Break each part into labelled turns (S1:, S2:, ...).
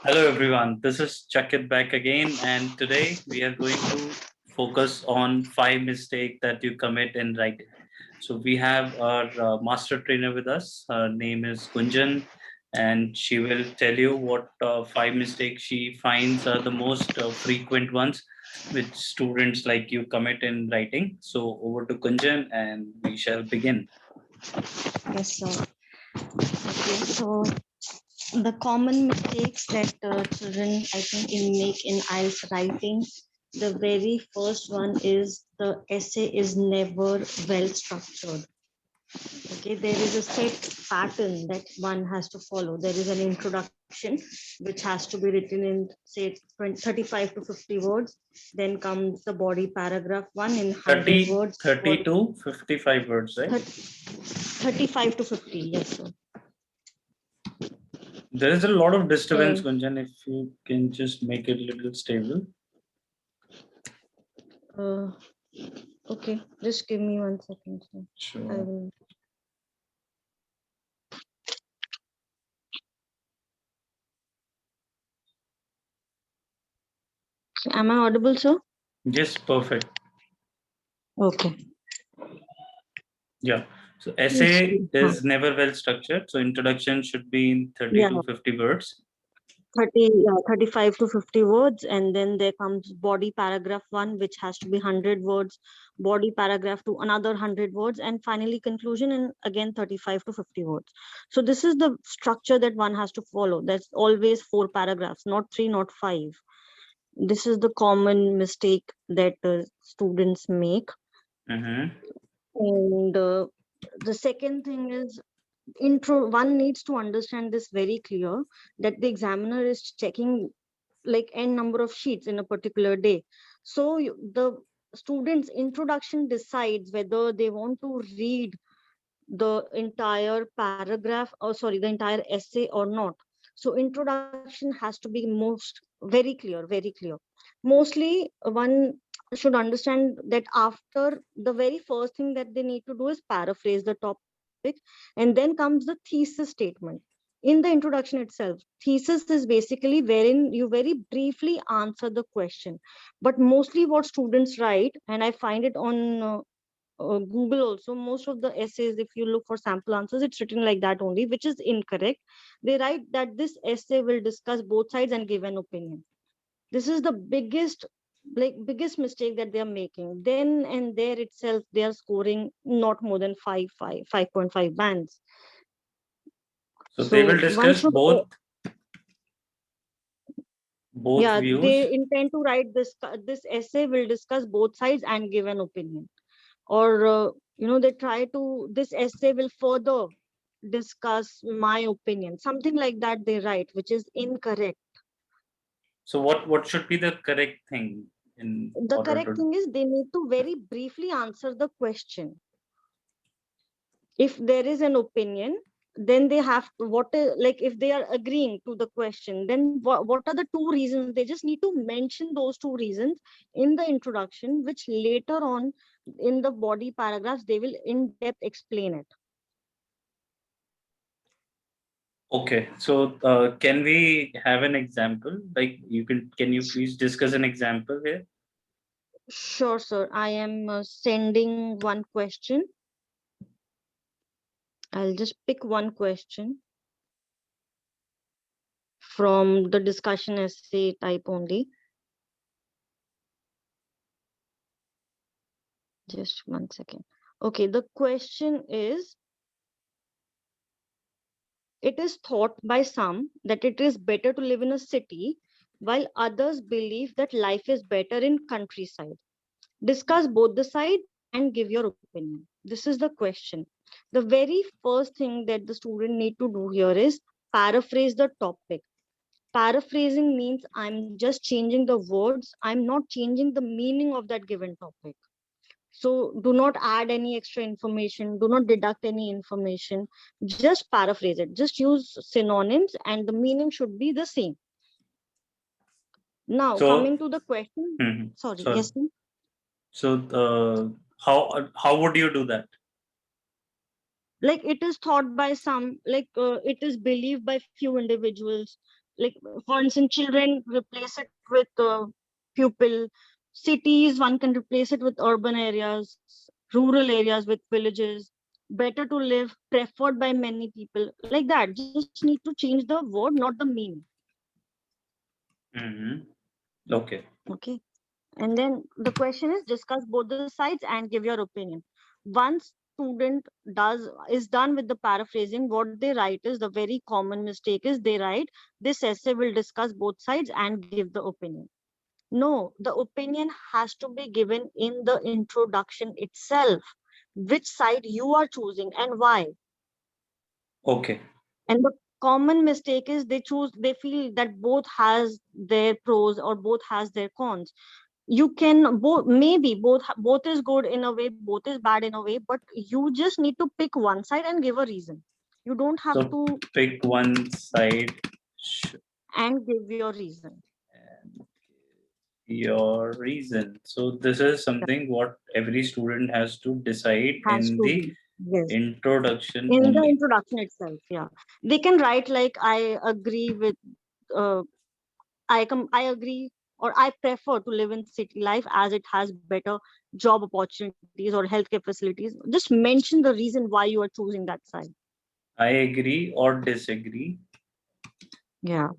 S1: Hello everyone, this is Chakit back again, and today we are going to focus on 5 mistakes that you commit in writing. So we have our master trainer with us. Her name is Gunjan, and she will tell you what 5 mistakes she finds are the most frequent ones which students like you commit in writing. So over to Gunjan, and we shall begin.
S2: Yes, sir. Okay, so the common mistakes that children, I think, make in IELTS writing, the very first one is the essay is never well structured. Okay, there is a set pattern that one has to follow. There is an introduction which has to be written in, say, 35 to 50 words. Then comes the body paragraph one in 100
S1: 30,
S2: words.
S1: 30 to 55 words, right?
S2: 35 to 50, yes, sir.
S1: There is a lot of disturbance,
S2: And
S1: Gunjan. If you can just make it a little stable.
S2: uh, okay, just give me 1 second, sir. I
S1: Sure.
S2: will. Am I audible, sir?
S1: Yes, perfect.
S2: Okay.
S1: Yeah. So
S2: Yes.
S1: essay is never well structured. So introduction should be in 30
S2: Yeah,
S1: to 50 words.
S2: 35 to 50 words, and then there comes body paragraph one, which has to be 100 words, body paragraph two, another 100 words, and finally conclusion in again 35 to 50 words. So this is the structure that one has to follow. That's always 4 paragraphs, not 3, not 5. This is the common mistake that students make.
S1: Mm-hmm.
S2: And the second thing is intro. One needs to understand this very clear, that the examiner is checking like n number of sheets in a particular day. So the students introduction decides whether they want to read the entire paragraph, or sorry, the entire essay or not. So introduction has to be most very clear, very clear. Mostly one should understand that after the very first thing that they need to do is paraphrase the topic, and then comes the thesis statement. In the introduction itself, thesis is basically wherein you very briefly answer the question. But mostly what students write, and I find it on Google also, most of the essays, if you look for sample answers, it's written like that only, which is incorrect. They write that this essay will discuss both sides and give an opinion. This is the biggest mistake that they are making. Then and there itself, they are scoring not more than 5.5 bands.
S1: So they will
S2: So one
S1: discuss
S2: should,
S1: both
S2: yeah,
S1: views.
S2: they intend to write this essay will discuss both sides and give an opinion. Or they try to, this essay will further discuss my opinion, something like that they write, which is incorrect.
S1: So what should be the correct thing in
S2: The
S1: order
S2: correct
S1: to?
S2: thing is they need to very briefly answer the question. If there is an opinion, then they have to, like if they are agreeing to the question, then what are the two reasons? They just need to mention those two reasons in the introduction, which later on in the body paragraphs they will in depth explain it.
S1: Okay. So can we have an example? Like can you please discuss an example here?
S2: Sure, sir. I am sending one question. I'll just pick one question from the discussion essay type only. Just 1 second. Okay, the question is, it is thought by some that it is better to live in a city, while others believe that life is better in countryside. Discuss both the sides and give your opinion. This is the question. The very first thing that the student need to do here is paraphrase the topic. Paraphrasing means I'm just changing the words, I'm not changing the meaning of that given topic. So do not add any extra information, do not deduct any information, just paraphrase it, just use synonyms, and the meaning should be the same. Now
S1: So
S2: coming to the question. Sorry,
S1: sorry.
S2: yes ma'am?
S1: So how would you do that?
S2: Like it is thought by some, like it is believed by few individuals, Like, for instance, children replace it with pupil. Cities, one can replace it with urban areas, rural areas with villages. Better to live, preferred by many people. Like that. Just need to change the word, not the meaning.
S1: Mm-hmm. Okay.
S2: Okay. And then the question is discuss both the sides and give your opinion. Once student is done with the paraphrasing, what they write is the very common mistake is they write this essay will discuss both sides and give the opinion. No, the opinion has to be given in the introduction itself. Which side you are choosing and why.
S1: Okay.
S2: And the common mistake is they feel that both has their pros or both has their cons. You can both, maybe both is good in a way, both is bad in a way, but you just need to pick one side and give a reason. You don't have
S1: So
S2: to
S1: pick one side. sh-
S2: and give your reason.
S1: and Your reason. So this is
S2: Yeah,
S1: something what every student has to decide
S2: has
S1: in
S2: to
S1: the
S2: be, yes,
S1: introduction
S2: in the
S1: only.
S2: introduction itself. Yeah, they can write like I agree with I agree or I prefer to live in city life as it has better job opportunities or healthcare facilities. Just mention the reason why you are choosing that side.
S1: I agree or disagree
S2: Yeah,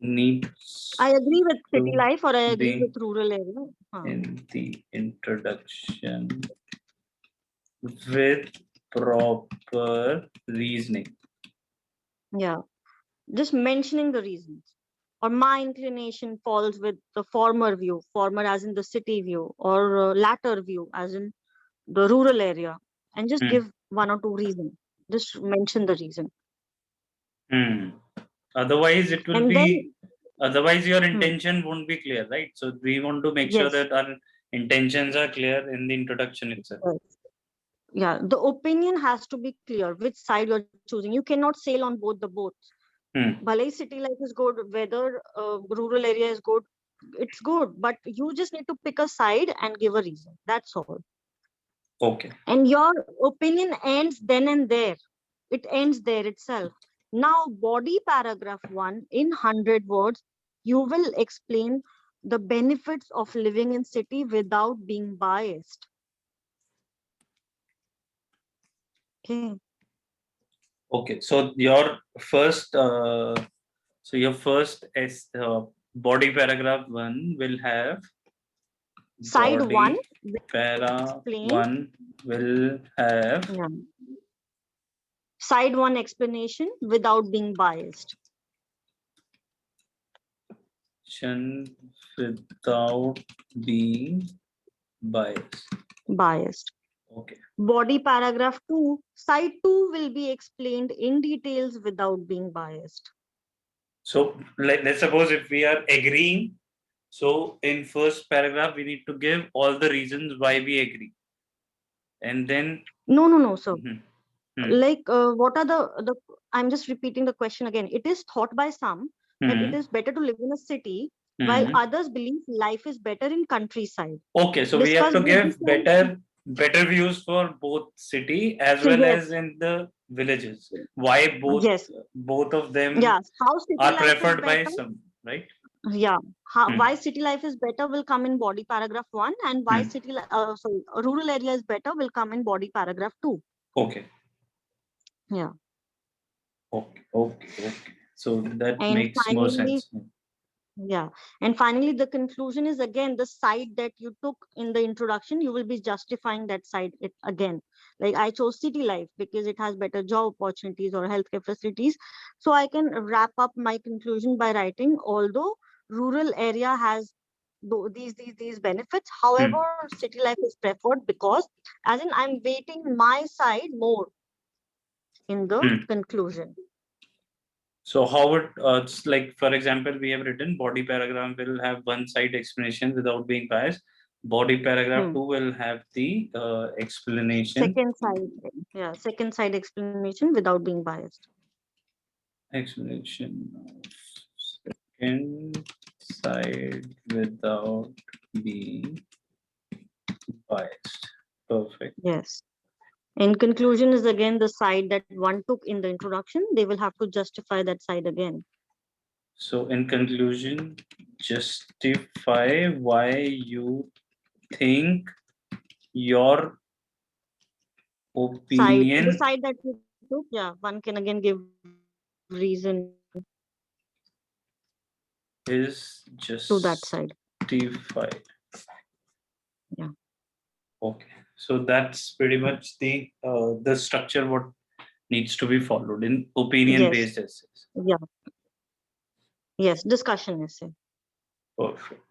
S2: I
S1: needs
S2: agree with city
S1: to
S2: life or I agree
S1: be
S2: with rural area. Huh.
S1: in the introduction with proper reasoning.
S2: Yeah, just mentioning the reasons. Or my inclination falls with the former view, former as in the city view, or latter view as in the rural area, and just
S1: Hmm.
S2: give one or two reasons. Just mention the reason,
S1: Hmm. Otherwise, it will
S2: and then
S1: be, otherwise, your
S2: hmm,
S1: intention won't be clear, right? So, we want to make sure
S2: yes,
S1: that our intentions are clear in the introduction itself.
S2: yes, yeah. The opinion has to be clear. Which side you're choosing. You cannot sail on both the boats.
S1: Hmm.
S2: Bhalai city life is good, whether rural area is good. It's good, but you just need to pick a side and give a reason. That's all.
S1: Okay.
S2: And your opinion ends then and there. It ends there itself. Now, body paragraph 1 in 100 words, you will explain the benefits of living in city without being biased. Okay.
S1: Okay. So, your first body paragraph one will have
S2: Side 1
S1: body
S2: will
S1: para
S2: explain.
S1: one will have
S2: Yeah. Side 1 explanation without being biased.
S1: action without being biased.
S2: Biased.
S1: Okay.
S2: Body paragraph 2, side 2 will be explained in details without being biased.
S1: So let's suppose if we are agreeing, so in first paragraph we need to give all the reasons why we agree, and then
S2: No, no, no, sir.
S1: hmm, hmm,
S2: Like, what are the I'm just repeating the question again. It is thought by some that it
S1: hmm,
S2: is better to live in a city, while
S1: hmm.
S2: others believe life is better in countryside.
S1: Okay, so we have
S2: Discuss
S1: to
S2: both the
S1: give
S2: sides.
S1: better views for both city as well
S2: Yes,
S1: as in the villages. Why
S2: yes,
S1: both of them
S2: yes. How city
S1: are
S2: life is
S1: preferred by
S2: better?
S1: some, right?
S2: Yeah. How,
S1: Hmm,
S2: why city life is better will come in body paragraph 1, and why
S1: hmm.
S2: sorry, rural area is better will come in body paragraph 2.
S1: Okay,
S2: Yeah.
S1: okay. So that
S2: And
S1: makes more
S2: finally,
S1: sense.
S2: yeah. And finally, the conclusion is again the side that you took in the introduction, you will be justifying that side it again. Like I chose city life because it has better job opportunities or healthcare facilities. So I can wrap up my conclusion by writing, although rural area has these benefits,
S1: Hmm,
S2: however, city life is preferred because as in I'm weighting my side more in the
S1: hmm.
S2: conclusion.
S1: So how would it's like for example we have written body paragraph will have one side explanation without being biased. Body paragraph
S2: Hmm.
S1: two will have the explanation
S2: Second side, yeah, second side explanation without being biased.
S1: explanation of second side without being biased. Perfect.
S2: Yes. In conclusion is again the side that one took in the introduction. They will have to justify that side again.
S1: So in conclusion, justify why you think your
S2: Side, the
S1: opinion
S2: side that you took, yeah, one can again give reason
S1: is
S2: to that side.
S1: justified.
S2: Yeah.
S1: Okay, so that's pretty much the structure what needs to be followed in opinion
S2: Yes.
S1: based essays.
S2: Yeah. Yes. Discussion essay.
S1: Perfect.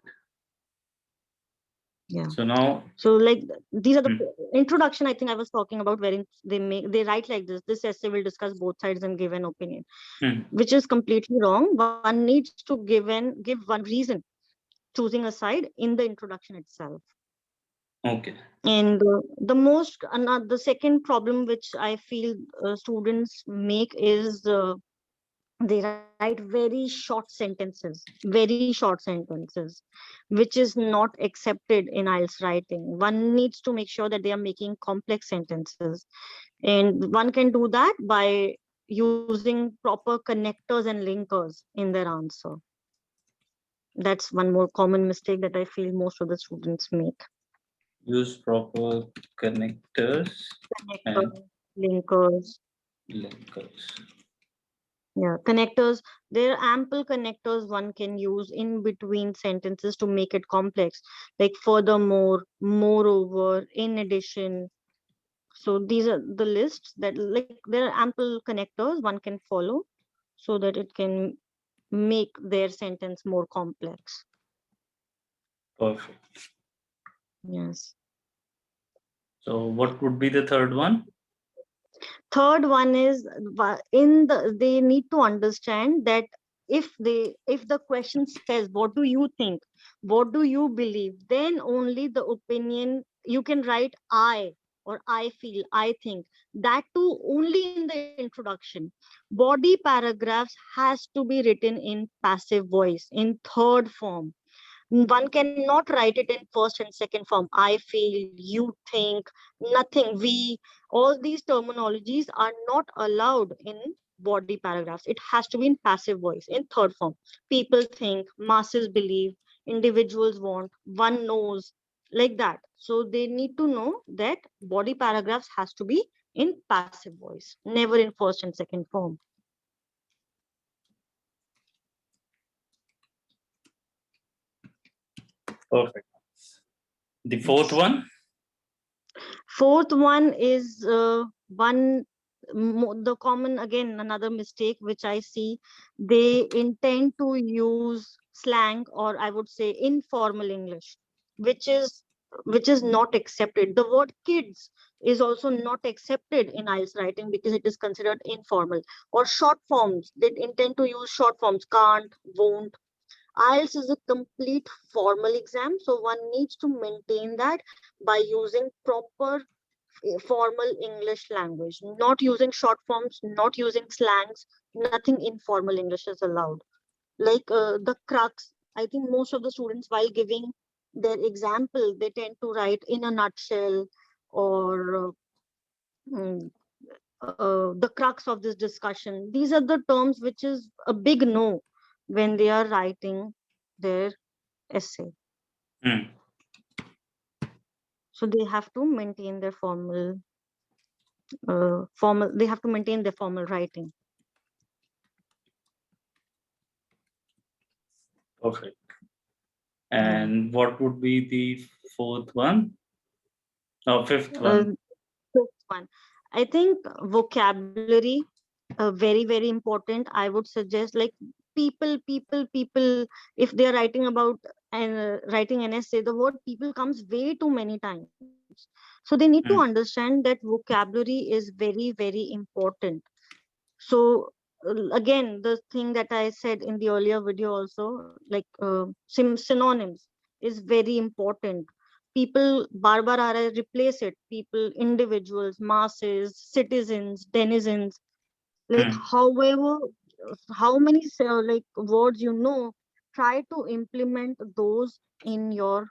S2: Yeah.
S1: So now,
S2: So like these are the
S1: hmm,
S2: introduction I think I was talking about, wherein they write like this essay will discuss both sides and give an opinion,
S1: hmm,
S2: which is completely wrong. One needs to give one reason choosing a side in the introduction itself.
S1: okay,
S2: And the second problem which I feel students make is they write very short sentences, which is not accepted in IELTS writing. One needs to make sure that they are making complex sentences, and one can do that by using proper connectors and linkers in their answer. That's one more common mistake that I feel most of the students make.
S1: use proper connectors and
S2: Connectors, linkers.
S1: linkers.
S2: Yeah, connectors. There are ample connectors one can use in between sentences to make it complex, like furthermore, moreover, in addition. So these are the lists that, like, there are ample connectors one can follow so that it can make their sentence more complex.
S1: Perfect.
S2: Yes.
S1: So what would be the third one?
S2: Third one is they need to understand that if the question says what do you think, what do you believe, then only the opinion you can write I, or I feel, I think. That too only in the introduction. Body paragraphs has to be written in passive voice, in third form. One cannot write it in first and second form. I feel, you think, nothing, we. All these terminologies are not allowed in body paragraphs. It has to be in passive voice, in third form. People think, masses believe, individuals want, one knows, like that. So they need to know that body paragraphs has to be in passive voice, never in first and second form.
S1: Perfect. The fourth
S2: Yes.
S1: one?
S2: Fourth one is the common, again, another mistake which I see. They intend to use slang, or I would say informal English, which is which is not accepted. The word kids is also not accepted in IELTS writing because it is considered informal. Or short forms, they intend to use short forms, can't, won't. IELTS is a complete formal exam, so one needs to maintain that by using proper formal English language, not using short forms, not using slangs, nothing informal English is allowed. Like the crux, I think most of the students, while giving their example, they tend to write in a nutshell, or mm, the crux of this discussion. These are the terms which is a big no when they are writing their essay.
S1: Hmm.
S2: So they have to maintain their formal. They have to maintain their formal writing.
S1: Perfect.
S2: Yeah.
S1: And what would be the fourth one? Oh, fifth
S2: Uh,
S1: one.
S2: Fifth one, I think vocabulary, very very important. I would suggest, like, people. If they are writing about and writing an essay, the word people comes way too many times. So they need to
S1: Hmm.
S2: understand that vocabulary is very very important. So again, the thing that I said in the earlier video also, like synonyms is very important. People bar are replace it. People, individuals, masses, citizens, denizens. Like,
S1: Hmm.
S2: however, how many like words you know, try to implement those in your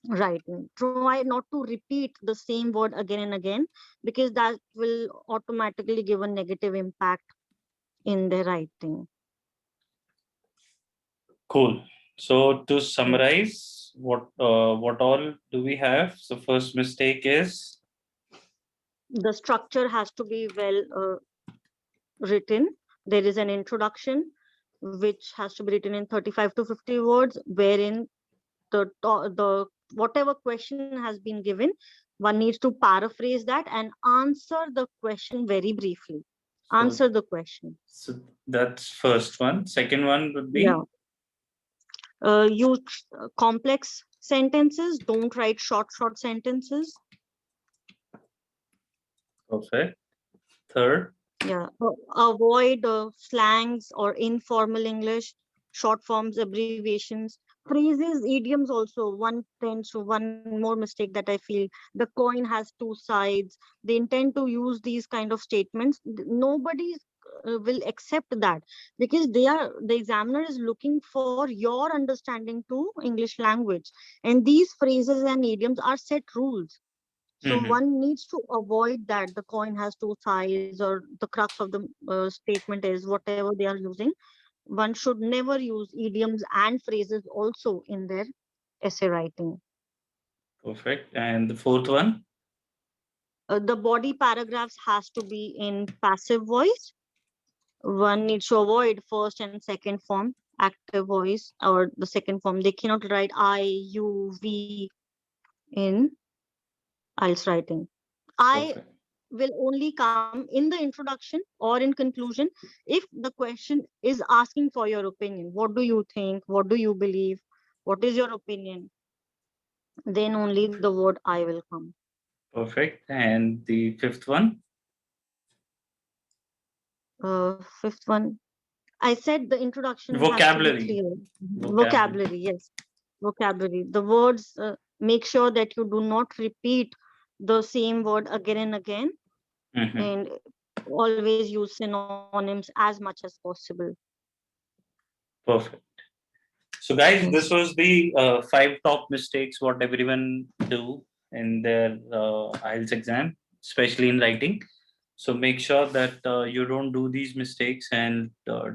S2: writing. Try not to repeat the same word again and again, because that will automatically give a negative impact in their writing.
S1: Cool. So to summarize, what all do we have? So first mistake is
S2: The structure has to be well written. There is an introduction which has to be written in 35 to 50 words, wherein the whatever question has been given, one needs to paraphrase that and answer the question very briefly.
S1: so,
S2: Answer the question.
S1: so that's first one. Second one would
S2: Yeah.
S1: be
S2: Use complex sentences. Don't write short sentences.
S1: perfect. Third,
S2: Yeah. Avoid slangs or informal English, short forms, abbreviations, phrases, idioms. Also, one tends to one more mistake that I feel: the coin has two sides. They intend to use these kind of statements. Nobody will accept that, because the examiner is looking for your understanding to English language, and these phrases and idioms are set rules. So
S1: mm-hmm.
S2: one needs to avoid that the coin has two sides, or the crux of the statement is whatever they are using. One should never use idioms and phrases also in their essay writing.
S1: Perfect. And the fourth one,
S2: The body paragraphs has to be in passive voice. One needs to avoid first and second form, active voice, or the second form. They cannot write I, you, we in IELTS writing. I
S1: perfect.
S2: will only come in the introduction or in conclusion if the question is asking for your opinion. What do you think? What do you believe? What is your opinion? Then only the word I will come.
S1: Perfect. And the fifth one,
S2: Fifth one, I said the introduction has to be
S1: vocabulary.
S2: clear.
S1: Vocabulary.
S2: Vocabulary, yes. Vocabulary. The words, make sure that you do not repeat the same word again and again,
S1: Mm-hmm.
S2: and always use synonyms as much as possible.
S1: Perfect. So, guys,
S2: Yes.
S1: this was the five top mistakes what everyone do in their IELTS exam, especially in writing. So, make sure that you don't do these mistakes and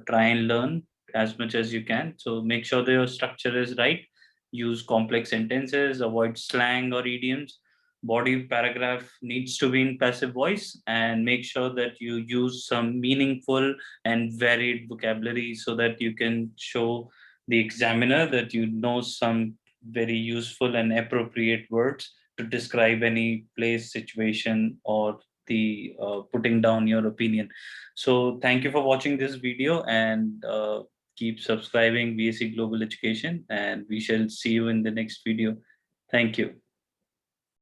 S1: try and learn as much as you can. So, make sure that your structure is right. Use complex sentences, avoid slang or idioms. Body paragraph needs to be in passive voice, and make sure that you use some meaningful and varied vocabulary so that you can show the examiner that you know some very useful and appropriate words to describe any place, situation, or the putting down your opinion. So, thank you for watching this video, and keep subscribing VAC Global Education, and we shall see you in the next video. Thank you.